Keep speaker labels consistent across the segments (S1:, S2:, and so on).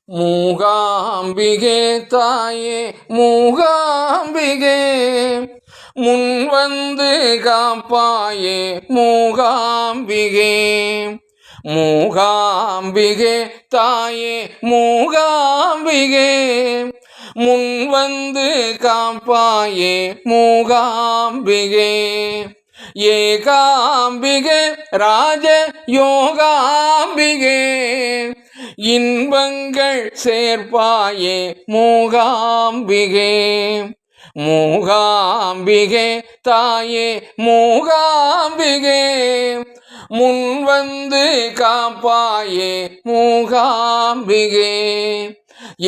S1: மூகாம்பிகே தாயே மூகாம்பிகே முன்வந்து காப்பாயே மூகாம்பிகே மூகாம்பிகே தாயே மூகாம்பிகே முன்வந்து காப்பாயே மூகாம்பிகே ஏகாம்பிகே ராஜ யோகாம்பிகே இன்பங்கள் சேர்ப்பாயே மூகாம்பிகே மூகாம்பிகே தாயே மூகாம்பிகே முன்வந்து காப்பாயே மூகாம்பிகே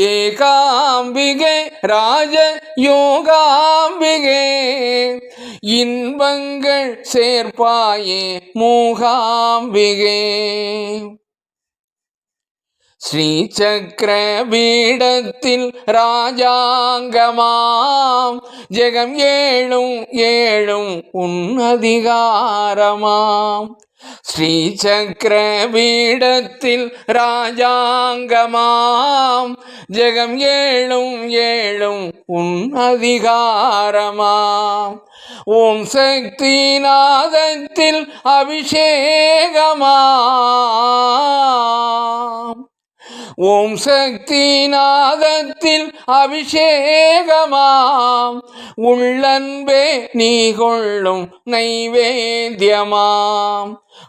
S1: ஏகாம்பிகே ராஜ யோகாம்பிகே இன்பங்கள் சேர்ப்பாயே மூகாம்பிகே ஸ்ரீசக்கர பீடத்தில் ராஜாங்கமாம் ஜெகம் ஏழும் ஏழும் உன்னதிகாரமாம் ஸ்ரீசக்கர பீடத்தில் ராஜாங்கமாம் ஜெகம் ஏழும் ஏழும் உன்னதிகாரமாம் ஓம் சக்தி நாதத்தில் அபிஷேகமாம் ஓம் சக்தி நாதத்தில் அபிஷேகமாம் உள்ளன்பே நீ கொள்ளும் நைவேத்தியமாம்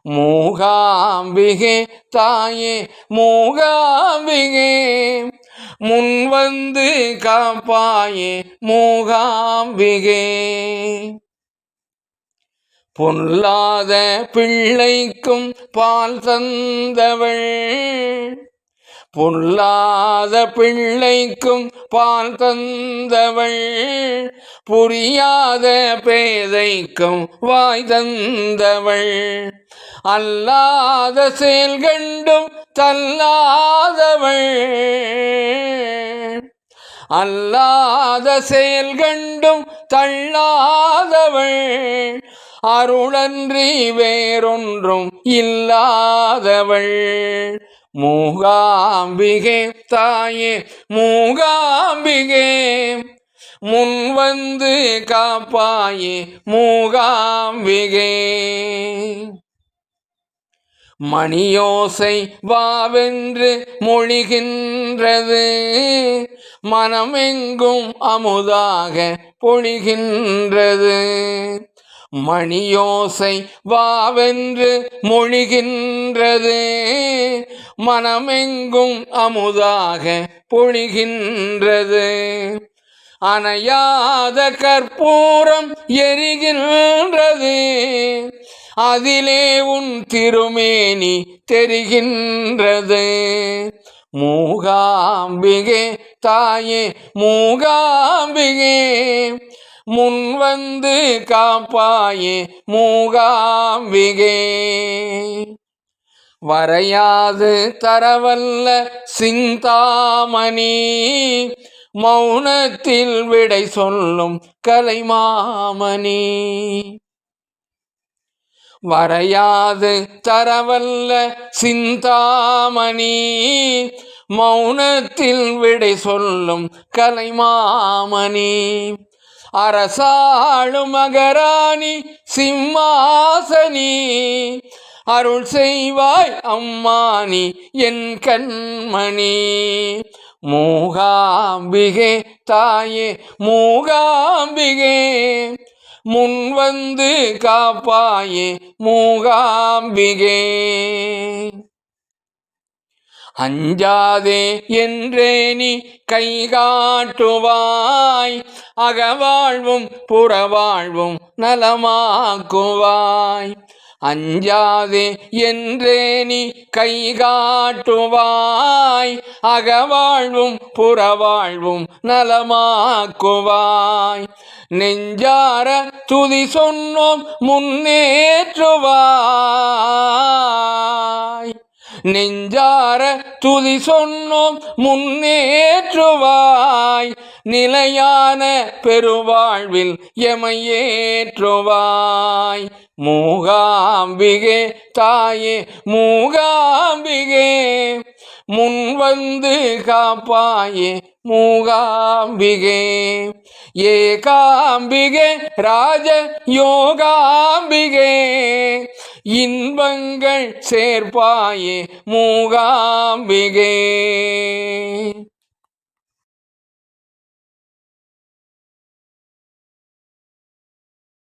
S1: மூகாம்பிகே தாயே மூகாம்பிகே முன்வந்து காப்பாயே மூகாம்பிகே பொல்லாத பிள்ளைக்கும் பால் தந்தவள் பொல்லாத பிள்ளைக்கும் பால் தந்தவள் புரியாத பேதைக்கும் வாய் தந்தவள் அல்லாத செயல் கண்டும் தள்ளாதவள் அல்லாத செயல் கண்டும் தள்ளாதவள் அருளன்றி வேறொன்றும் இல்லாதவள் மூகாம்பிகே தாயே மூகாம்பிகே முன்வந்து காப்பாயே மூகாம்பிகே மணியோசை வாவென்று மொழிகின்றது மனமெங்கும் அமுதாக பொழிகின்றது மணியோசை வாவென்று மொழிகின்றது மனமெங்கும் அமுதாக பொழிகின்றது அணையாத கற்பூரம் எரிகின்றது அதிலே உன் திருமேனி தெரிகின்றது மூகாம்பிகே தாயே மூகாம்பிகே முன்வந்து காப்பாயே மூகாம்பிகே வரையாது தரவல்ல சிந்தாமணி மௌனத்தில் விடை சொல்லும் கலைமாமணி வரையாது தரவல்ல சிந்தாமணி மௌனத்தில் விடை சொல்லும் கலைமாமணி அரசாளும் மகராணி சிம்மாசனி அருள் செய்வாய் அம்மானி என் கண்மணி மூகாம்பிகே தாயே மூகாம்பிகே முன்வந்து காப்பாயே மூகாம்பிகே அஞ்சாதே என்றே நீ கை காட்டுவாய் அகவாழ்வும் புறவாழ்வும் நலமாக்குவாய் அஞ்சாதே என்றே நீ கை காட்டுவாய் அகவாழ்வும் புறவாழ்வும் நலமாக்குவாய் நெஞ்சார துதி சொன்னோம் முன்னேற்றுவாய் நெஞ்சார துதி சொன்னோம் முன்னேற்றுவாய் நிலையான பெருவாழ்வில் எமையேற்றுவாய் மூகாம்பிகே தாயே மூகாம்பிகே முன்வந்து காப்பாயே மூகாம்பிகே. ஏகாம்பிகே ராஜ யோகாம்பிகே, இன்பங்கள் சேர்ப்பாயே மூகாம்பிகே.